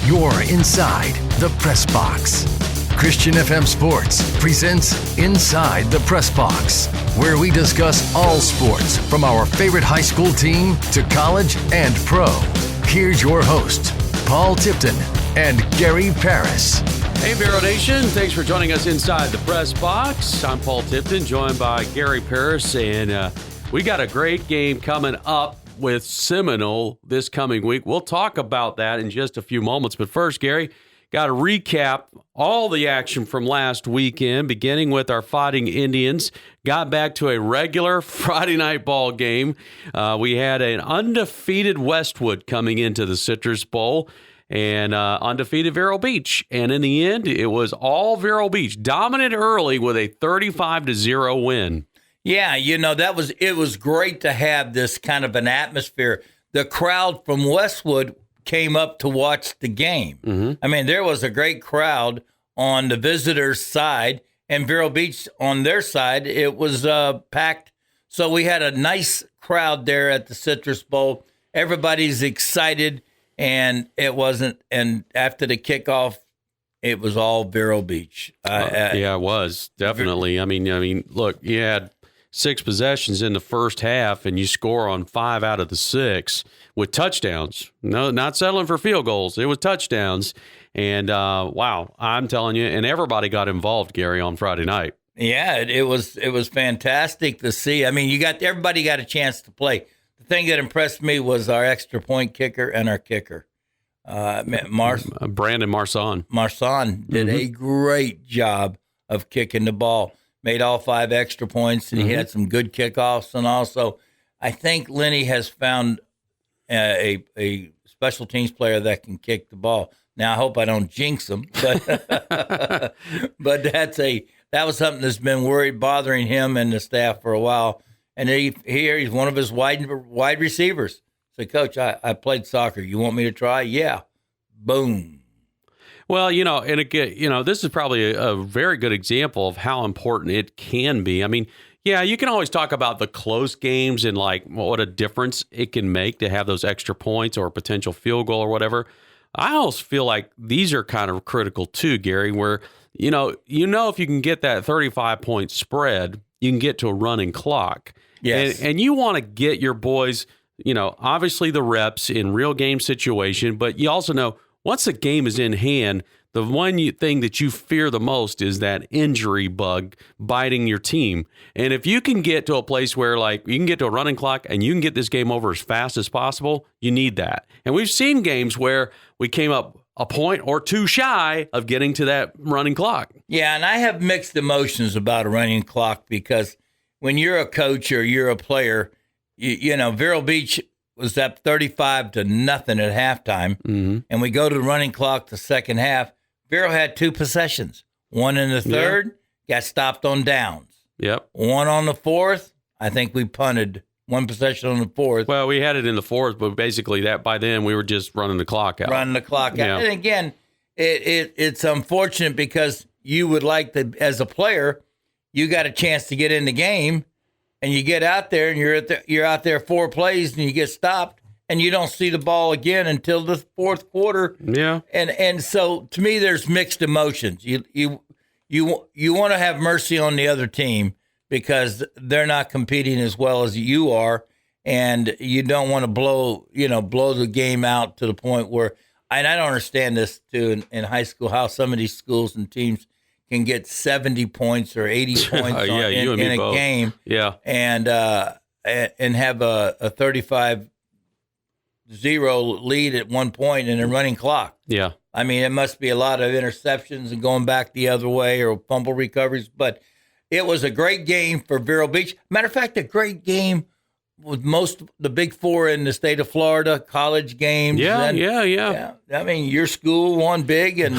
You're inside the Press Box. Christian FM Sports presents Inside the Press Box, where we discuss all sports from our favorite high school team to college and pro. Here's your hosts, Paul Tipton and Gary Paris. Hey, Vero Nation. Thanks for joining us inside the Press Box. I'm Paul Tipton, joined by Gary Paris, and we got a great game coming up with Seminole this coming week. We'll talk about that in just a few moments. But first, Gary, got to recap all the action from last weekend, beginning with our Fighting Indians. Got back to a regular Friday night ball game. We had an undefeated Westwood coming into the Citrus Bowl and undefeated Vero Beach. And in the end, it was all Vero Beach, dominant early with a 35-0 win. Yeah, it was great to have this kind of an atmosphere. The crowd from Westwood came up to watch the game. Mm-hmm. I mean, there was a great crowd on the visitors' side, and Vero Beach on their side, it was packed. So we had a nice crowd there at the Citrus Bowl. Everybody's excited, and and after the kickoff, it was all Vero Beach. Yeah, it was, definitely. I mean, look, you had 6 possessions in the first half, and you score on 5 out of the 6 with touchdowns. No, not settling for field goals. It was touchdowns. And, wow, I'm telling you, and everybody got involved, Gary, on Friday night. Yeah, it was fantastic to see. I mean, everybody got a chance to play. The thing that impressed me was our extra point kicker and our kicker. Brandon Marsan. Marsan did a great job of kicking the ball. Made all 5 extra points, and he had some good kickoffs. And also, I think Lenny has found a special teams player that can kick the ball. Now, I hope I don't jinx him, but but that was something that's been bothering him and the staff for a while. And he's one of his wide receivers. So, Coach, I played soccer. You want me to try? Yeah. Boom. Well, and again, this is probably a very good example of how important it can be. I mean, yeah, you can always talk about the close games and like what a difference it can make to have those extra points or a potential field goal or whatever. I almost feel like these are kind of critical too, Gary, where, if you can get that 35-point spread, you can get to a running clock. Yes. And you want to get your boys, obviously the reps in real game situation, but you also know, once the game is in hand, the one thing that you fear the most is that injury bug biting your team. And if you can get to a place where, like, you can get to a running clock and you can get this game over as fast as possible, you need that. And we've seen games where we came up a point or 2 shy of getting to that running clock. Yeah, and I have mixed emotions about a running clock because when you're a coach or you're a player, Vero Beach was up 35-0 at halftime, and we go to the running clock the second half. Vero had 2 possessions. One in the third, got stopped on downs. Yep. One on the fourth, I think we punted 1 possession on the fourth. Well, we had it in the fourth, but basically that by then we were just running the clock out. And again, it's unfortunate because you would like to, as a player, you got a chance to get in the game. And you get out there, and you're out there 4 plays, and you get stopped, and you don't see the ball again until the fourth quarter. Yeah. And so to me, there's mixed emotions. You want to have mercy on the other team because they're not competing as well as you are, and you don't want to blow the game out to the point where. And I don't understand this too in high school, how some of these schools and teams can get 70 points or 80 points in a game, and have a 35-0 lead at one point in a running clock. Yeah, I mean, it must be a lot of interceptions and going back the other way or fumble recoveries. But it was a great game for Vero Beach. Matter of fact, a great game with the Big 4 in the state of Florida, college games. Yeah. I mean, your school won big and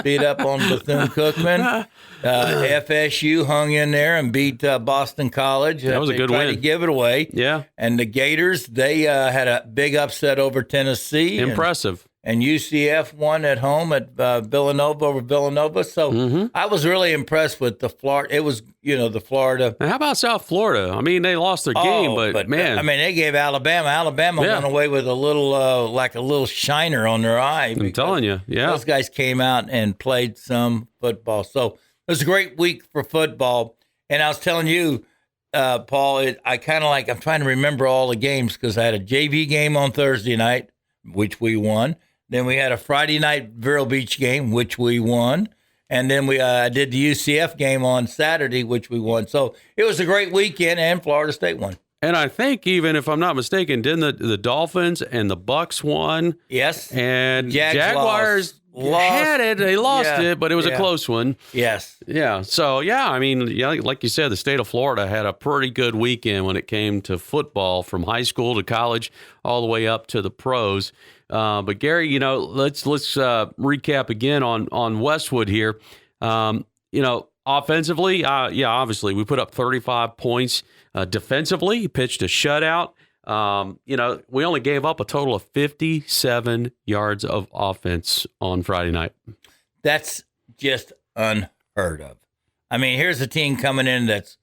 beat up on Bethune-Cookman. FSU hung in there and beat Boston College. That was a good win. They tried to give it away. Yeah. And the Gators, they had a big upset over Tennessee. Impressive. and UCF won at home at Villanova over Villanova. So I was really impressed with the Florida. It was, the Florida. And how about South Florida? I mean, they lost their game, but man. I mean, they gave Alabama. Alabama went away with a little, like a little shiner on their eye. I'm telling you, yeah. Those guys came out and played some football. So it was a great week for football. And I was telling you, Paul, I'm trying to remember all the games because I had a JV game on Thursday night, which we won. Then we had a Friday night Vero Beach game, which we won. And then I did the UCF game on Saturday, which we won. So it was a great weekend, and Florida State won. And I think, even if I'm not mistaken, didn't the Dolphins and the Bucks won? Yes. And Jaguars had it. They lost it, but it was a close one. Yes. Yeah. So, I mean, like you said, the state of Florida had a pretty good weekend when it came to football, from high school to college, all the way up to the pros. But Gary, let's recap again on Westwood here. Offensively, obviously we put up 35 points. Defensively, he pitched a shutout. We only gave up a total of 57 yards of offense on Friday night. That's just unheard of. I mean, here's a team coming in that's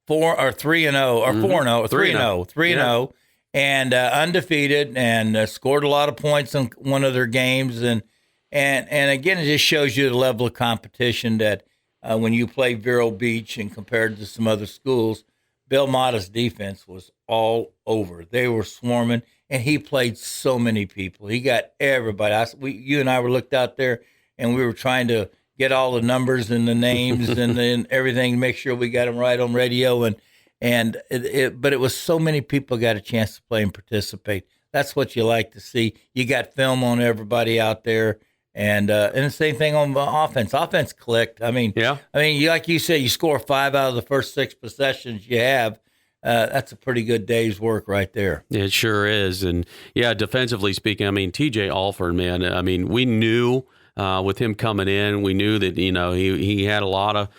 3-0 or 4-0, 3-0, and undefeated, and scored a lot of points in one of their games, and again, it just shows you the level of competition that when you play Vero Beach and compared to some other schools. Bill Motta's defense was all over. They were swarming, and he played so many people. He got everybody. You and I were looked out there, and we were trying to get all the numbers and the names and everything to make sure we got them right on radio. But it was so many people got a chance to play and participate. That's what you like to see. You got film on everybody out there. And the same thing on offense. Offense clicked. I mean, like you said, you score 5 out of the first 6 possessions you have. That's a pretty good day's work right there. It sure is. And, defensively speaking, I mean, TJ Alford, man, I mean, we knew with him coming in, we knew that, he had a lot of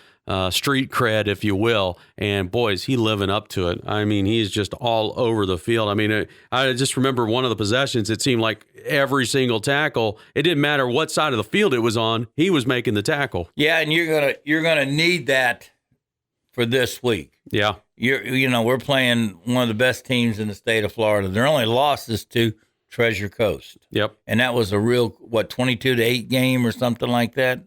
street cred, if you will, and boys, he living up to it. I mean, he's just all over the field. I mean, I just remember one of the possessions, it seemed like every single tackle, it didn't matter what side of the field it was on, he was making the tackle. Yeah, and you're gonna need that for this week. Yeah. We're playing one of the best teams in the state of Florida. Their only loss is to Treasure Coast. Yep. And that was a real 22-8 game or something like that.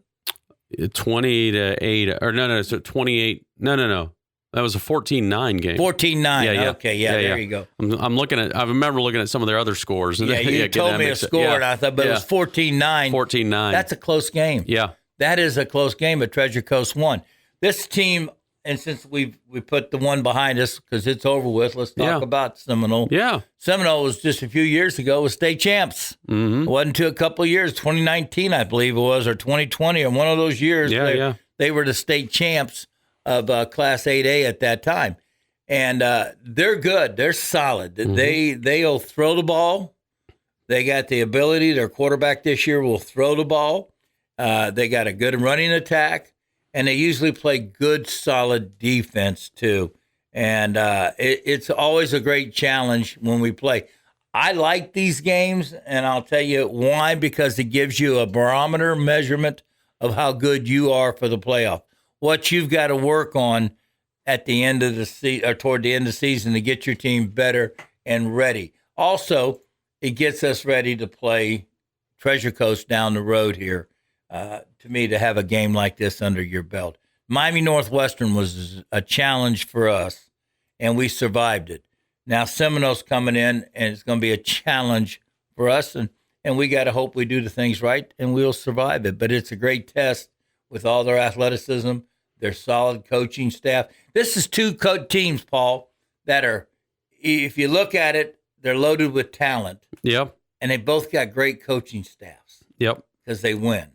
20-8, or no, so 28. No. That was a 14-9 game. 14-9. Okay, there you go. I remember looking at some of their other scores. Yeah, you told me a score, and I thought, but it was 14-9. 14-9. That's a close game. Yeah. That is a close game, but Treasure Coast won. This team, and since we put the one behind us because it's over with, let's talk about Seminole. Yeah. Seminole was just a few years ago was state champs. Mm-hmm. It wasn't until a couple of years, 2019, I believe it was, or 2020, or one of those years. They were the state champs of Class 8A at that time. And they're good. They're solid. Mm-hmm. They'll throw the ball. They got the ability. Their quarterback this year will throw the ball. They got a good running attack. And they usually play good, solid defense, too. And it's always a great challenge when we play. I like these games, and I'll tell you why, because it gives you a barometer measurement of how good you are for the playoff. What you've got to work on at the end of the season, or toward the end of the season, to get your team better and ready. Also, it gets us ready to play Treasure Coast down the road here. To me, to have a game like this under your belt. Miami Northwestern was a challenge for us, and we survived it. Now Seminole's coming in, and it's going to be a challenge for us, and we got to hope we do the things right, and we'll survive it. But it's a great test with all their athleticism, their solid coaching staff. This is two teams, Paul, that are, if you look at it, they're loaded with talent. Yep. And they both got great coaching staffs. Yep. Because they win.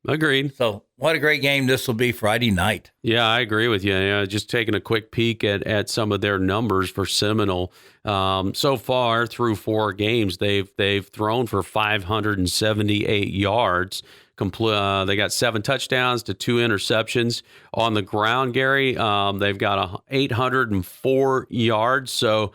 Agreed. So what a great game this will be Friday night. Yeah, I agree with you. Just taking a quick peek at some of their numbers for Seminole. So far through 4 games, they've thrown for 578 yards. They got 7 touchdowns to 2 interceptions. On the ground, Gary, they've got 804 yards. So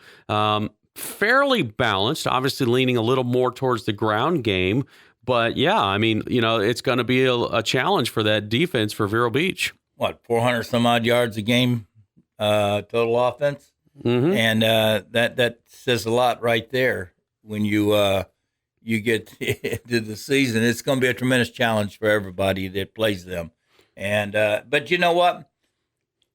fairly balanced, obviously leaning a little more towards the ground game. But yeah, I mean, it's going to be a challenge for that defense for Vero Beach. What, 400 some odd yards a game total offense? Mm-hmm. And that says a lot right there. When you get into the season, it's going to be a tremendous challenge for everybody that plays them. And but you know what?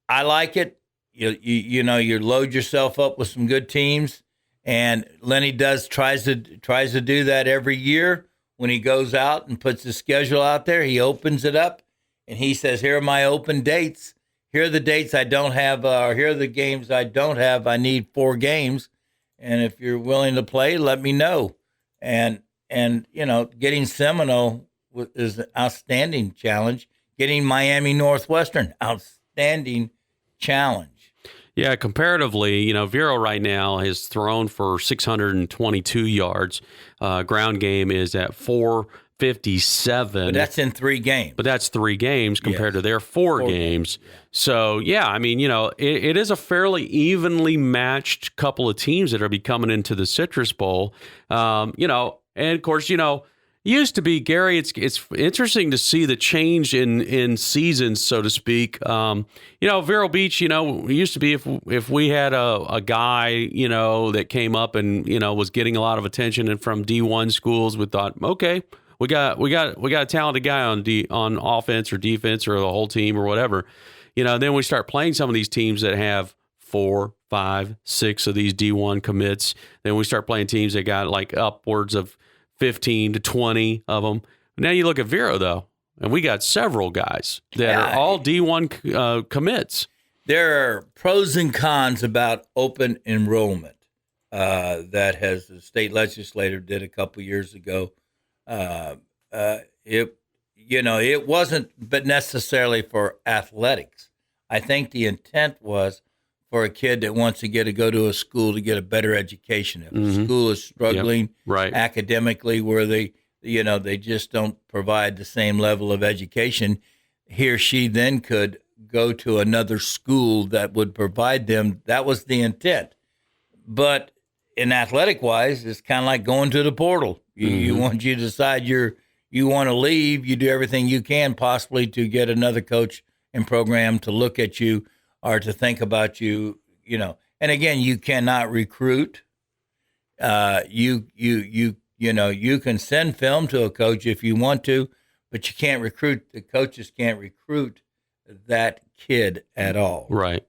I like it. You load yourself up with some good teams, and Lenny tries to do that every year. When he goes out and puts his schedule out there, he opens it up and he says, "Here are my open dates. Here are the dates I don't have, or here are the games I don't have. I need 4 games, and if you're willing to play, let me know." And getting Seminole is an outstanding challenge. Getting Miami Northwestern, outstanding challenge. Yeah, comparatively, Vero right now has thrown for 622 yards. Ground game is at 457. But that's in 3 games. But that's 3 games compared to their 4 games. Yeah. So, yeah, I mean, it is a fairly evenly matched couple of teams that are be coming into the Citrus Bowl. And of course, used to be, Gary, it's interesting to see the change in seasons, so to speak. Vero Beach, it used to be if we had a guy, that came up and, was getting a lot of attention and from D1 schools, we thought, okay, we got a talented guy on offense or defense or the whole team or whatever. Then we start playing some of these teams that have 4, 5, 6 of these D1 commits. Then we start playing teams that got like upwards of 15 to 20 of them. Now you look at Vero, though, and we got several guys that are all D1 commits. There are pros and cons about open enrollment that the state legislature did a couple years ago. It wasn't but necessarily for athletics. I think the intent was for a kid that wants to go to a school to get a better education. If the school is struggling academically, where they just don't provide the same level of education, he or she then could go to another school that would provide them. That was the intent. But in athletic wise, it's kind of like going to the portal. You want you to decide you want to leave. You do everything you can possibly to get another coach and program to look at you or to think about you, And again, you cannot recruit. You can send film to a coach if you want to, but you can't recruit. The coaches can't recruit that kid at all. Right.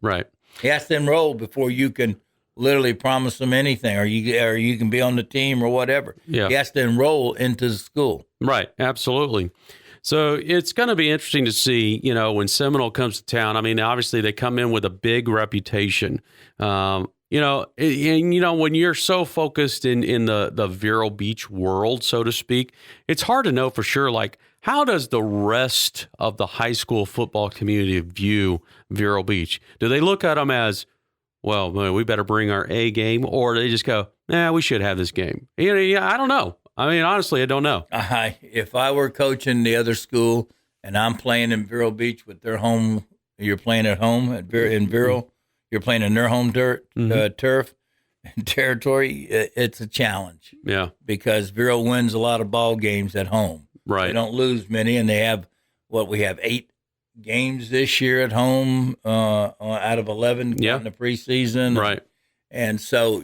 He has to enroll before you can literally promise him anything, or you can be on the team or whatever. Yeah. He has to enroll into the school. Right. Absolutely. So it's going to be interesting to see, when Seminole comes to town. I mean, obviously they come in with a big reputation. When you're so focused in the Vero Beach world, so to speak, it's hard to know for sure, like, how does the rest of the high school football community view Vero Beach? Do they look at them as, well, we better bring our A game, or do they just go, we should have this game? I don't know. I mean, honestly, I don't know. If I were coaching the other school and I'm playing in Vero Beach with their home, you're playing at home in Vero, you're playing in their home turf and territory, it's a challenge. Yeah. Because Vero wins a lot of ball games at home. Right. They don't lose many, and they have, we have 8 games this year at home out of 11 in the preseason. Right. And so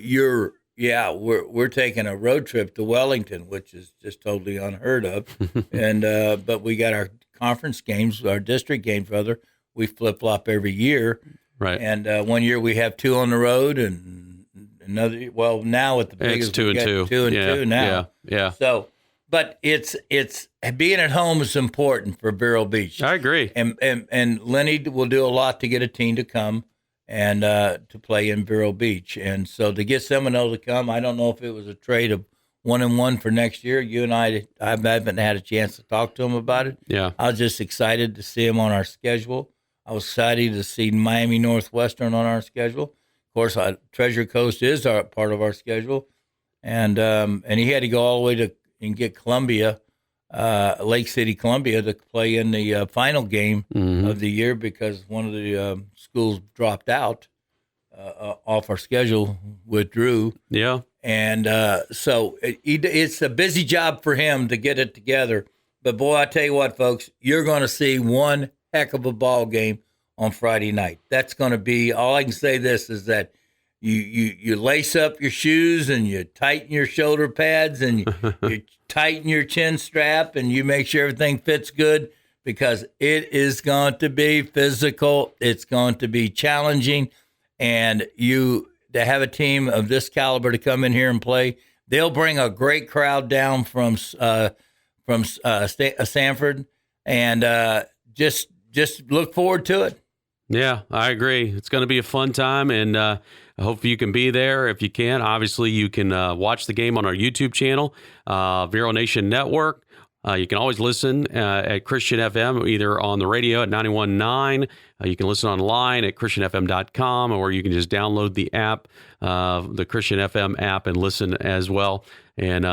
we're taking a road trip to Wellington, which is just totally unheard of. And but we got our conference games, our district games, rather. We flip-flop every year. Right. And one year we have 2 on the road, and another. Well, now with the biggest, it's 2 and 2. 2 and 2 now. Yeah. So, but it's being at home is important for Vero Beach. I agree. And Lenny will do a lot to get a team to come and to play in Vero Beach. And so to get Seminole to come, I don't know if it was a trade of 1-1 for next year. You and I haven't had a chance to talk to him about it. Yeah. I was just excited to see him on our schedule. I was excited to see Miami Northwestern on our schedule. Of course, Treasure Coast is part of our schedule. And he had to go all the way and get Columbia, Lake City, Columbia, to play in the final game of the year because one of the schools dropped out off our schedule, withdrew. Yeah. And so it's a busy job for him to get it together. But, boy, I tell you what, folks, you're going to see one heck of a ball game on Friday night. That's going to be – all I can say this is that you lace up your shoes and you tighten your shoulder pads and you tighten your chin strap and you make sure everything fits good, because it is going to be physical. It's going to be challenging. And to have a team of this caliber to come in here and play, they'll bring a great crowd down from Sanford, and just look forward to it. Yeah, I agree. It's going to be a fun time, and I hope you can be there. If you can, obviously you can watch the game on our YouTube channel, Vero Nation Network. You can always listen at Christian FM, either on the radio at 91.9. You can listen online at christianfm.com, or you can just download the app, the Christian FM app, and listen as well. And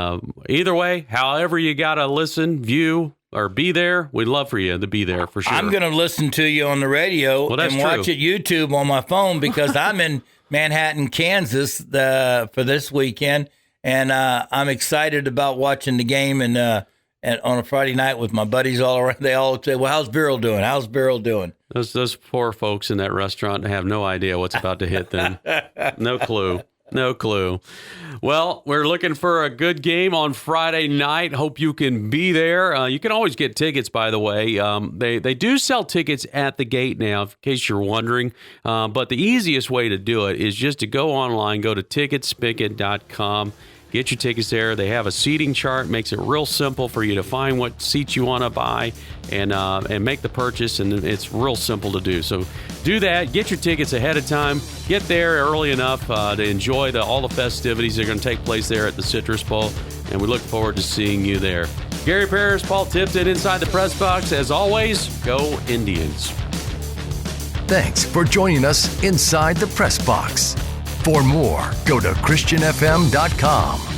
either way, however you got to listen, view, or be there, we'd love for you to be there for sure. I'm going to listen to you on the radio and watch it YouTube on my phone, because I'm in Manhattan, Kansas for this weekend, and I'm excited about watching the game and on a Friday night with my buddies all around. They all say, well, how's Beryl doing? How's Beryl doing? Those poor folks in that restaurant have no idea what's about to hit them. No clue. No clue. Well, we're looking for a good game on Friday night. Hope you can be there. You can always get tickets, by the way. They do sell tickets at the gate now, in case you're wondering. But the easiest way to do it is just to go online, go to ticketspigot.com. Get your tickets there. They have a seating chart. Makes it real simple for you to find what seats you want to buy and make the purchase, and it's real simple to do. So do that. Get your tickets ahead of time. Get there early enough to enjoy all the festivities that are going to take place there at the Citrus Bowl, and we look forward to seeing you there. Gary Parrish, Paul Tipton, Inside the Press Box. As always, go Indians. Thanks for joining us inside the Press Box. For more, go to ChristianFM.com.